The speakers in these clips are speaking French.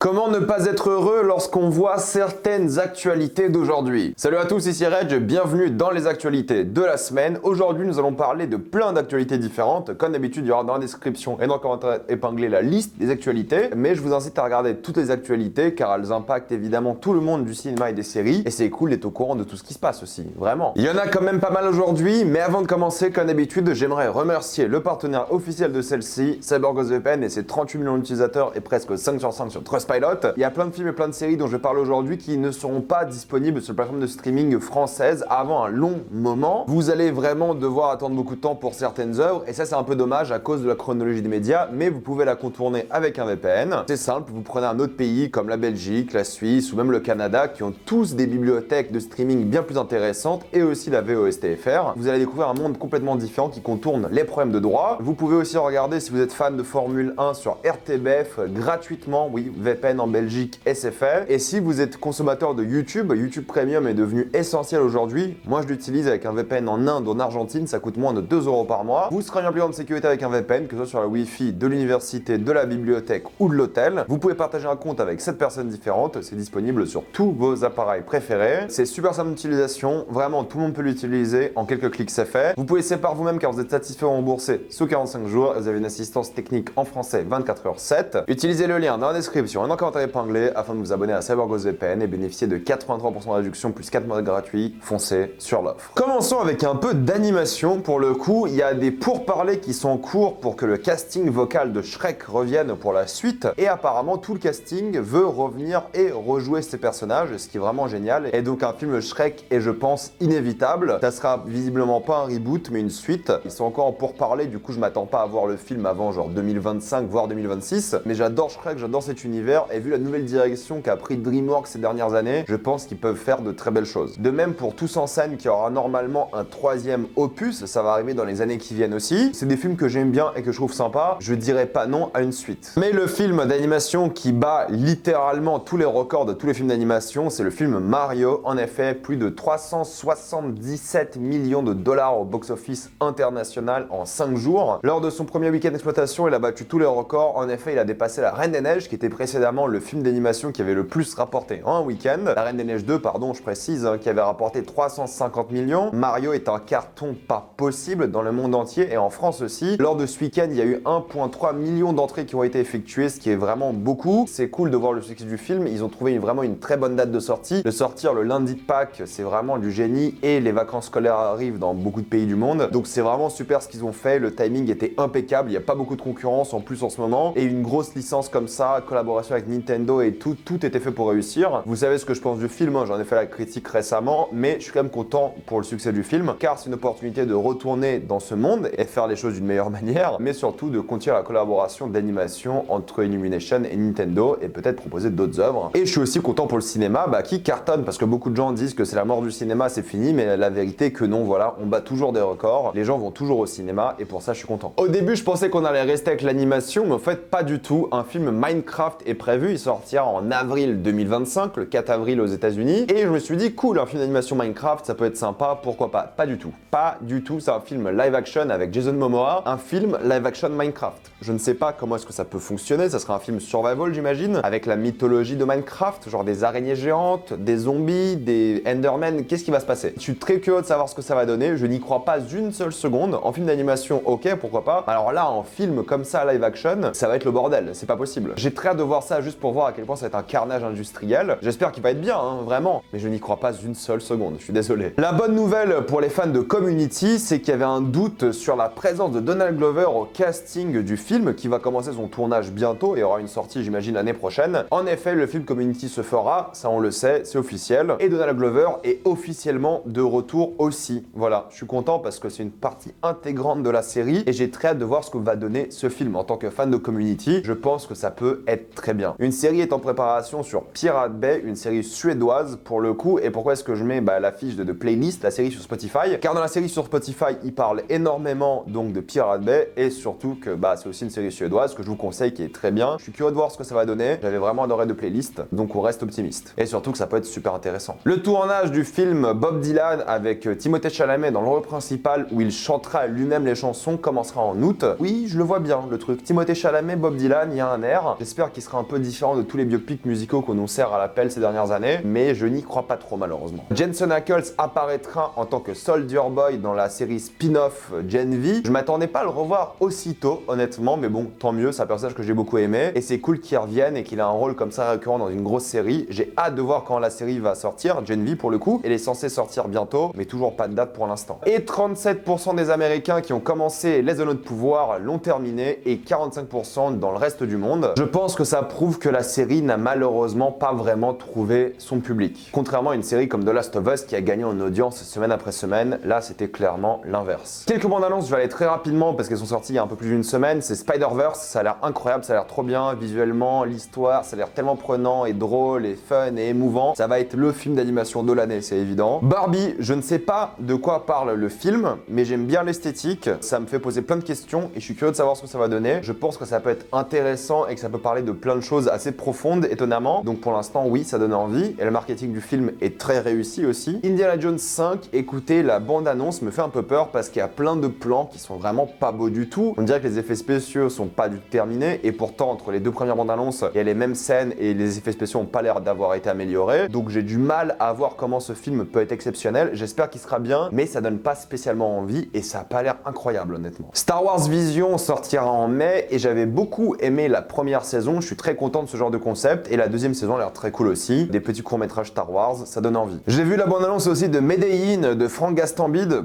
Comment ne pas être heureux lorsqu'on voit certaines actualités d'aujourd'hui? Salut à tous, ici Reg, bienvenue dans les actualités de la semaine. Aujourd'hui, nous allons parler de plein d'actualités différentes. Comme d'habitude, il y aura dans la description et dans le commentaire épinglé la liste des actualités. Mais je vous incite à regarder toutes les actualités car elles impactent évidemment tout le monde du cinéma et des séries. Et c'est cool d'être au courant de tout ce qui se passe aussi, vraiment. Il y en a quand même pas mal aujourd'hui, mais avant de commencer, comme d'habitude, j'aimerais remercier le partenaire officiel de celle-ci, CyberGhostVPN et ses 38 millions d'utilisateurs et presque 5 sur 5 sur Trustpilot. Il y a plein de films et plein de séries dont je vais parler aujourd'hui qui ne seront pas disponibles sur la plateforme de streaming française avant un long moment. Vous allez vraiment devoir attendre beaucoup de temps pour certaines œuvres et ça c'est un peu dommage à cause de la chronologie des médias, mais vous pouvez la contourner avec un VPN. C'est simple, vous prenez un autre pays comme la Belgique, la Suisse ou même le Canada qui ont tous des bibliothèques de streaming bien plus intéressantes et aussi la VOSTFR. Vous allez découvrir un monde complètement différent qui contourne les problèmes de droit. Vous pouvez aussi regarder si vous êtes fan de Formule 1 sur RTBF gratuitement, oui, VPN en Belgique et c'est fait. Et si vous êtes consommateur de YouTube, YouTube Premium est devenu essentiel aujourd'hui. Moi je l'utilise avec un VPN en Inde, en Argentine, ça coûte moins de 2 € par mois. Vous serez en plus grande sécurité avec un VPN, que ce soit sur la Wi-Fi de l'université, de la bibliothèque ou de l'hôtel. Vous pouvez partager un compte avec 7 personnes différentes, c'est disponible sur tous vos appareils préférés. C'est super simple d'utilisation, vraiment tout le monde peut l'utiliser, en quelques clics c'est fait. Vous pouvez essayer par vous-même car vous êtes satisfait ou remboursé sous 45 jours et vous avez une assistance technique en français 24h/7. Utilisez le lien dans la description et dans le commentaire épinglé afin de vous abonner à CyberGhostVPN et bénéficier de 83% de réduction plus 4 mois gratuits. Foncez sur l'offre. Commençons avec un peu d'animation. Pour le coup, il y a des pourparlers qui sont en cours pour que le casting vocal de Shrek revienne pour la suite et apparemment tout le casting veut revenir et rejouer ces personnages, ce qui est vraiment génial. Et donc un film Shrek est, je pense, inévitable. Ça sera visiblement pas un reboot mais une suite. Ils sont encore en pourparlers, du coup je m'attends pas à voir le film avant genre 2025 voire 2026. Mais j'adore Shrek, j'adore cet univers et vu la nouvelle direction qu'a pris DreamWorks ces dernières années, je pense qu'ils peuvent faire de très belles choses. De même pour Tous en scène qui aura normalement un 3e opus, ça va arriver dans les années qui viennent aussi. C'est des films que j'aime bien et que je trouve sympa, je dirais pas non à une suite. Mais le film d'animation qui bat littéralement tous les records de tous les films d'animation, c'est le film Mario. En effet, plus de 377 millions de dollars au box-office international en 5 jours. Lors de son premier week-end d'exploitation, il a battu tous les records. En effet, il a dépassé La Reine des Neiges qui était précédemment le film d'animation qui avait le plus rapporté en un week-end. La Reine des Neiges 2, pardon, je précise, qui avait rapporté 350 millions. Mario est un carton pas possible dans le monde entier et en France aussi. Lors de ce week-end, il y a eu 1,3 million d'entrées qui ont été effectuées, ce qui est vraiment beaucoup. C'est cool de voir le succès du film. Ils ont trouvé vraiment une très bonne date de sortie. De sortir le lundi de Pâques, c'est vraiment du génie et les vacances scolaires arrivent dans beaucoup de pays du monde. Donc c'est vraiment super ce qu'ils ont fait. Le timing était impeccable. Il n'y a pas beaucoup de concurrence en plus en ce moment. Et une grosse licence comme ça, collaboration avec Nintendo et tout était fait pour réussir. Vous savez ce que je pense du film, hein, j'en ai fait la critique récemment, mais je suis quand même content pour le succès du film, car c'est une opportunité de retourner dans ce monde et faire les choses d'une meilleure manière, mais surtout de continuer la collaboration d'animation entre Illumination et Nintendo et peut-être proposer d'autres œuvres. Et je suis aussi content pour le cinéma, qui cartonne, parce que beaucoup de gens disent que c'est la mort du cinéma, c'est fini, mais la vérité est que non, voilà, on bat toujours des records, les gens vont toujours au cinéma et pour ça je suis content. Au début je pensais qu'on allait rester avec l'animation, mais en fait pas du tout. Un film Minecraft est prévu, il sortira en avril 2025, le 4 avril aux États-Unis. Et je me suis dit, cool, un film d'animation Minecraft, ça peut être sympa, pourquoi pas? Pas du tout. Pas du tout, c'est un film live action avec Jason Momoa, un film live action Minecraft. Je ne sais pas comment est-ce que ça peut fonctionner, ça sera un film survival, j'imagine, avec la mythologie de Minecraft, genre des araignées géantes, des zombies, des Endermen, qu'est-ce qui va se passer? Je suis très curieux de savoir ce que ça va donner, je n'y crois pas une seule seconde. En film d'animation, ok, pourquoi pas? Alors là, en film comme ça, live action, ça va être le bordel, c'est pas possible. J'ai très hâte de voir ça juste pour voir à quel point ça va être un carnage industriel. J'espère qu'il va être bien, hein, vraiment. Mais je n'y crois pas une seule seconde, je suis désolé. La bonne nouvelle pour les fans de Community, c'est qu'il y avait un doute sur la présence de Donald Glover au casting du film qui va commencer son tournage bientôt et aura une sortie, j'imagine, l'année prochaine. En effet, le film Community se fera, ça on le sait, c'est officiel. Et Donald Glover est officiellement de retour aussi. Voilà, je suis content parce que c'est une partie intégrante de la série et j'ai très hâte de voir ce que va donner ce film. En tant que fan de Community, je pense que ça peut être très bien. Une série est en préparation sur Pirate Bay, une série suédoise pour le coup. Et pourquoi est-ce que je mets la fiche de playlist, la série sur Spotify? Car dans la série sur Spotify, il parle énormément donc de Pirate Bay et surtout que c'est aussi une série suédoise que je vous conseille qui est très bien. Je suis curieux de voir ce que ça va donner. J'avais vraiment adoré de playlist, donc on reste optimiste. Et surtout que ça peut être super intéressant. Le tournage du film Bob Dylan avec Timothée Chalamet dans le rôle principal où il chantera lui-même les chansons commencera en août. Oui, je le vois bien le truc. Timothée Chalamet, Bob Dylan, il y a un air. J'espère qu'il sera un peu peu différent de tous les biopics musicaux qu'on nous sert à l'appel ces dernières années, mais je n'y crois pas trop malheureusement. Jensen Ackles apparaîtra en tant que Soldier Boy dans la série spin-off Gen V. Je m'attendais pas à le revoir aussitôt, honnêtement, mais bon, tant mieux, c'est un personnage que j'ai beaucoup aimé, et c'est cool qu'il revienne et qu'il ait un rôle comme ça récurrent dans une grosse série. J'ai hâte de voir quand la série va sortir, Gen V pour le coup, elle est censée sortir bientôt, mais toujours pas de date pour l'instant. Et 37% des Américains qui ont commencé Les Anneaux de Pouvoir l'ont terminé, et 45% dans le reste du monde. Je pense que ça prouve que la série n'a malheureusement pas vraiment trouvé son public. Contrairement à une série comme The Last of Us qui a gagné en audience semaine après semaine, là c'était clairement l'inverse. Quelques bandes annonces, je vais aller très rapidement parce qu'elles sont sorties il y a un peu plus d'une semaine. C'est Spider-Verse, ça a l'air incroyable, ça a l'air trop bien visuellement, l'histoire, ça a l'air tellement prenant et drôle et fun et émouvant. Ça va être le film d'animation de l'année, c'est évident. Barbie, je ne sais pas de quoi parle le film, mais j'aime bien l'esthétique, ça me fait poser plein de questions et je suis curieux de savoir ce que ça va donner. Je pense que ça peut être intéressant et que ça peut parler de plein de choses assez profondes, étonnamment. Donc pour l'instant, oui, ça donne envie et le marketing du film est très réussi aussi. Indiana Jones 5, écoutez, la bande-annonce me fait un peu peur parce qu'il y a plein de plans qui sont vraiment pas beaux du tout. On dirait que les effets spéciaux sont pas du tout terminés et pourtant entre les deux premières bandes-annonces, il y a les mêmes scènes et les effets spéciaux n'ont pas l'air d'avoir été améliorés. Donc j'ai du mal à voir comment ce film peut être exceptionnel. J'espère qu'il sera bien, mais ça donne pas spécialement envie et ça a pas l'air incroyable honnêtement. Star Wars Vision sortira en mai et j'avais beaucoup aimé la première saison. Je suis très content de ce genre de concept et la deuxième saison a l'air très cool aussi. Des petits courts-métrages Star Wars, ça donne envie. J'ai vu la bande-annonce aussi de Medellin de Franck Gastambide.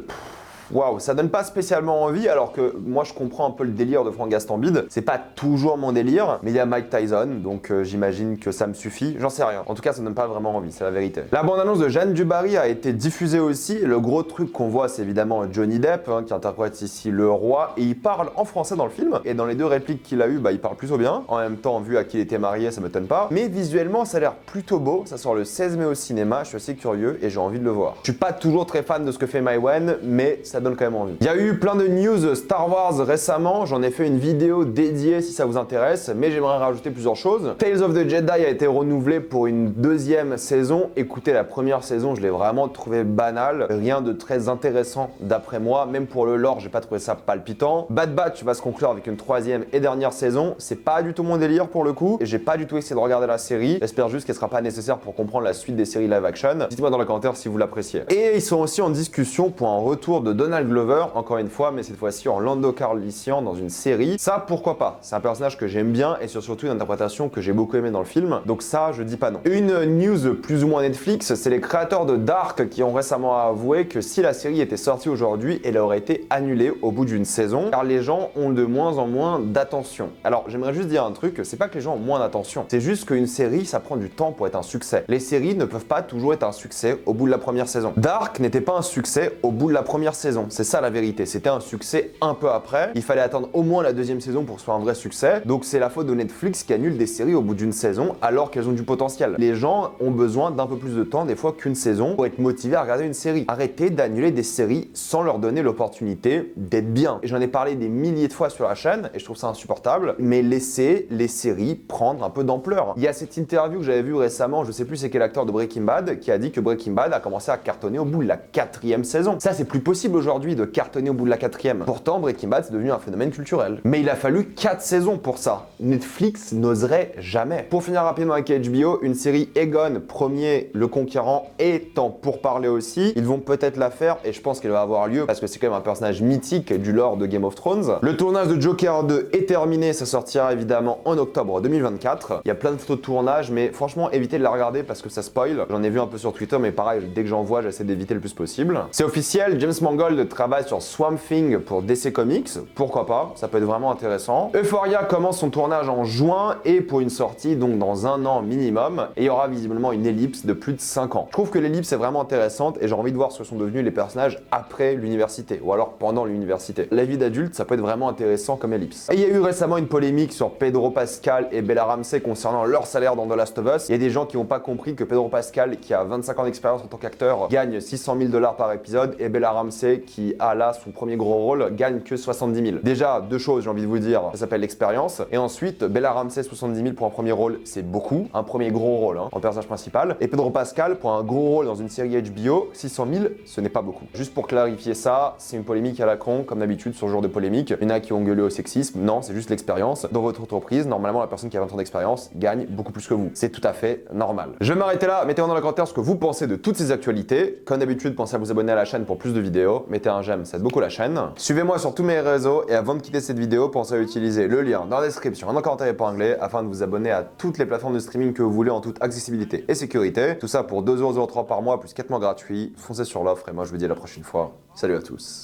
Waouh, ça donne pas spécialement envie alors que moi je comprends un peu le délire de Franck Gastambide. C'est pas toujours mon délire, mais il y a Mike Tyson, donc j'imagine que ça me suffit. J'en sais rien. En tout cas, ça donne pas vraiment envie, c'est la vérité. La bande-annonce de Jeanne du Barry a été diffusée aussi. Le gros truc qu'on voit, c'est évidemment Johnny Depp, qui interprète ici le roi, et il parle en français dans le film. Et dans les deux répliques qu'il a eues, il parle plutôt bien. En même temps, vu à qui il était marié, ça m'étonne pas. Mais visuellement, ça a l'air plutôt beau. Ça sort le 16 mai au cinéma. Je suis assez curieux et j'ai envie de le voir. Je suis pas toujours très fan de ce que fait Maïwenn, mais ça donne quand même envie. Il y a eu plein de news Star Wars récemment, j'en ai fait une vidéo dédiée si ça vous intéresse, mais j'aimerais rajouter plusieurs choses. Tales of the Jedi a été renouvelé pour une deuxième saison. Écoutez, la première saison, je l'ai vraiment trouvé banale, rien de très intéressant d'après moi, même pour le lore, j'ai pas trouvé ça palpitant. Bad Batch va se conclure avec une troisième et dernière saison, c'est pas du tout mon délire pour le coup, et j'ai pas du tout essayé de regarder la série, j'espère juste qu'elle sera pas nécessaire pour comprendre la suite des séries live action. Dites-moi dans les commentaires si vous l'appréciez. Et ils sont aussi en discussion pour un retour de Donald Glover, encore une fois, mais cette fois-ci en Lando Calrissian dans une série. Ça, pourquoi pas? C'est un personnage que j'aime bien et surtout une interprétation que j'ai beaucoup aimé dans le film. Donc ça, je dis pas non. Une news plus ou moins Netflix, c'est les créateurs de Dark qui ont récemment avoué que si la série était sortie aujourd'hui, elle aurait été annulée au bout d'une saison, car les gens ont de moins en moins d'attention. Alors, j'aimerais juste dire un truc, c'est pas que les gens ont moins d'attention, c'est juste qu'une série, ça prend du temps pour être un succès. Les séries ne peuvent pas toujours être un succès au bout de la première saison. Dark n'était pas un succès au bout de la première saison, c'est ça la vérité. C'était un succès un peu après. Il fallait attendre au moins la deuxième saison pour que ce soit un vrai succès. Donc c'est la faute de Netflix qui annule des séries au bout d'une saison alors qu'elles ont du potentiel. Les gens ont besoin d'un peu plus de temps des fois qu'une saison pour être motivés à regarder une série. Arrêtez d'annuler des séries sans leur donner l'opportunité d'être bien. Et j'en ai parlé des milliers de fois sur la chaîne et je trouve ça insupportable. Mais laissez les séries prendre un peu d'ampleur. Il y a cette interview que j'avais vue récemment, je sais plus c'est quel acteur de Breaking Bad, qui a dit que Breaking Bad a commencé à cartonner au bout de la 4e saison. Ça c'est plus possible aujourd'hui de cartonner au bout de la 4e. Pourtant, Breaking Bad, c'est devenu un phénomène culturel. Mais il a fallu 4 saisons pour ça. Netflix n'oserait jamais. Pour finir rapidement avec HBO, une série Egon, premier le conquérant, est en pourparlers aussi. Ils vont peut-être la faire et je pense qu'elle va avoir lieu parce que c'est quand même un personnage mythique du lore de Game of Thrones. Le tournage de Joker 2 est terminé, ça sortira évidemment en octobre 2024. Il y a plein de photos de tournage, mais franchement, évitez de la regarder parce que ça spoil. J'en ai vu un peu sur Twitter, mais pareil, dès que j'en vois, j'essaie d'éviter le plus possible. C'est officiel, James Mangold travaille sur Swamp Thing pour DC Comics, pourquoi pas, ça peut être vraiment intéressant. Euphoria commence son tournage en juin et pour une sortie donc dans un an minimum, et il y aura visiblement une ellipse de plus de 5 ans. Je trouve que l'ellipse est vraiment intéressante et j'ai envie de voir ce que sont devenus les personnages après l'université, ou alors pendant l'université. La vie d'adulte, ça peut être vraiment intéressant comme ellipse. Et il y a eu récemment une polémique sur Pedro Pascal et Bella Ramsey concernant leur salaire dans The Last of Us. Il y a des gens qui n'ont pas compris que Pedro Pascal, qui a 25 ans d'expérience en tant qu'acteur, gagne 600 000 $ par épisode, et Bella Ramsey, mec qui a là son premier gros rôle gagne que 70 000. Déjà, deux choses, j'ai envie de vous dire, ça s'appelle l'expérience. Et ensuite, Bella Ramsey, 70 000 pour un premier rôle, c'est beaucoup. Un premier gros rôle en personnage principal. Et Pedro Pascal, pour un gros rôle dans une série HBO, 600 000, ce n'est pas beaucoup. Juste pour clarifier ça, c'est une polémique à la con, comme d'habitude, sur ce genre de polémique. Il y en a qui ont gueulé au sexisme. Non, c'est juste l'expérience. Dans votre entreprise, normalement, la personne qui a 20 ans d'expérience gagne beaucoup plus que vous. C'est tout à fait normal. Je vais m'arrêter là. Mettez-moi dans les commentaires ce que vous pensez de toutes ces actualités. Comme d'habitude, pensez à vous abonner à la chaîne pour plus de vidéos. Mettez un j'aime, ça aide beaucoup la chaîne. Suivez-moi sur tous mes réseaux et avant de quitter cette vidéo, pensez à utiliser le lien dans la description en commentaire épinglé afin de vous abonner à toutes les plateformes de streaming que vous voulez en toute accessibilité et sécurité. Tout ça pour 2,03 € par mois plus 4 mois gratuits. Foncez sur l'offre et moi je vous dis à la prochaine fois. Salut à tous.